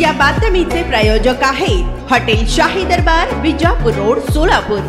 या बातमीचे प्रायोजक आहेत हॉटेल शाही दरबार, विजापूर रोड, सोलापूर।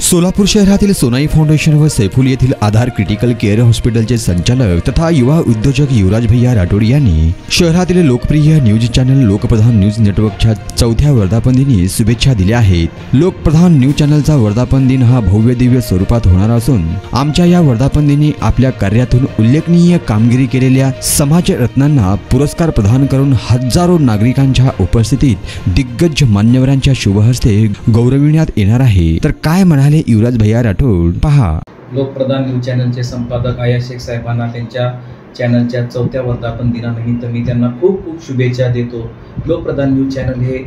सोलापूर शहरातील सोनाई फाउंडेशन व सैफुल येथील आधार क्रिटिकल केअर हॉस्पिटलचे संचालक तथा युवा उद्योजक युवराज भैया राठोड यांनी शहरातील लोकप्रिय न्यूज चॅनल लोकप्रधान न्यूज नेटवर्कच्या 4थ्या वर्धापन दिनी शुभेच्छा दिल्या आहेत। लोकप्रधान न्यूज चॅनलचा वर्धापन दिन हा भव्य दिव्य स्वरूपात होणार असून आमच्या या वर्धापन दिनी आपल्या कार्यातून उल्लेखनीय कामगिरी केलेल्या समाजरत्नांना पुरस्कार प्रदान करून हजारो नागरिकांच्या उपस्थितीत दिग्गज मान्यवरांच्या शुभहस्ते गौरविण्यात येणार आहे। तर काय म्हणाले युवराज भैया राठोड पहा। लोकप्रधान न्यूज चॅनलचे संपादक आया शेख साहेबांना त्यांच्या चॅनलच्या 4थ्या वर्धापन दिनानिमित्त मी त्यांना खूप खूप शुभेच्छा देतो। लोकप्रधान न्यूज चॅनल हे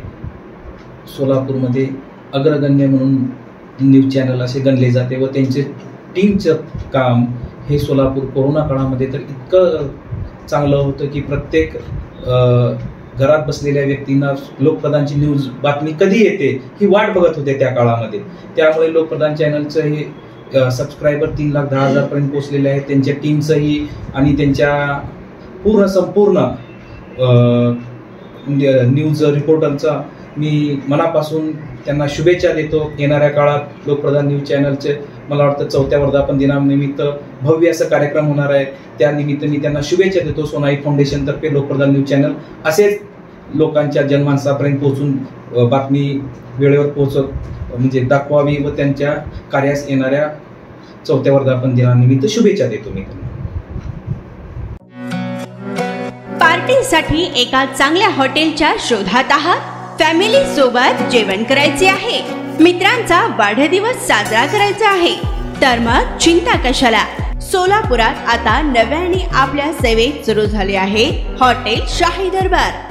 सोलापूरमध्ये अग्रगण्य म्हणून न्यूज चॅनल असे गणले जाते व त्यांचे टीमचं काम हे सोलापूर कोरोना काळामध्ये तर इतकं चांगलं होतं की प्रत्येक घरात बसलेल्या व्यक्तींना लोकप्रधानची न्यूज बातमी कधी येते ही वाट बघत होते त्या काळामध्ये। त्यामुळे लोकप्रधान चॅनलचं हे सबस्क्रायबर 3,10,000 पर्यंत पोहोचलेले आहेत। त्यांच्या टीमचंही आणि त्यांच्या संपूर्ण न्यूज रिपोर्टरचा मी मनापासून त्यांना शुभेच्छा देतो। येणाऱ्या काळात लोकप्रधान न्यूज चॅनलचे मला वाटतं 4थ्या वर्धापन दिनानिमित्त भव्य असं कार्यक्रम होणार आहे। त्यानिमित्त मी त्यांना शुभेच्छा देतो। सोनाई फाउंडेशन तर्फे लोकप्रधान न्यूज चॅनल असेच लोकांच्या जनमानसापर्यंत पोहोचून बातमी वेळेवर पोहोचत म्हणजे दाखवावी व त्यांच्या कार्यास येणाऱ्या 4थ्या वर्धापन दिनानिमित्त शुभेच्छा देतो मी त्यांना। पार्टीसाठी एका चांगल्या हॉटेलच्या शोधात आहात? फॅमिली सोबत जेवण करायचे आहे, मित्रांचा वाढदिवस साजरा करायचा आहे, तर मग चिंता कशाला। सोलापुरात आता नव्याने आपल्या सेवेत सुरू झाले आहे हॉटेल शाही दरबार।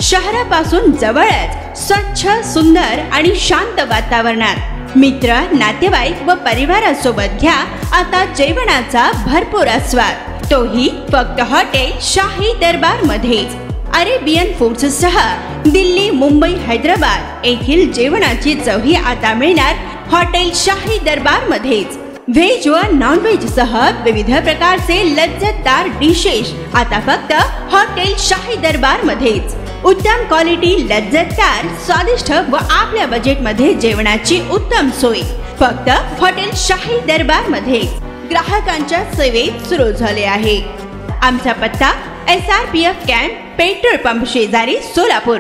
शहरापासून जवळच स्वच्छ, सुंदर आणि शांत वातावरणात मित्र, नातेवाईक व परिवारासोबत घ्या आता जेवणाचा भरपूर आस्वाद, तोही फक्त हॉटेल शाही दरबार मध्येच। अरेबियन फूड्स सह दिल्ली, मुंबई, हैदराबाद येथील जेवणाची चवही आता मिळणार हॉटेल शाही दरबार मध्येच। व्हेज व नॉन व्हेज सह विविध प्रकारचे लज्जतदार डिशेस आता फक्त हॉटेल शाही दरबार मध्येच। उत्तम क्वालिटी, लज्जतदार, स्वादिष्ट व आपल्या बजेट मध्ये जेवणाची उत्तम सोय फक्त हॉटेल शाही दरबार मध्ये ग्राहकांच्या सेवेत सुरू झाले आहे। आमचा पत्ता SRPF कॅम्प, पेट्रोल पंप शेजारी, सोलापूर।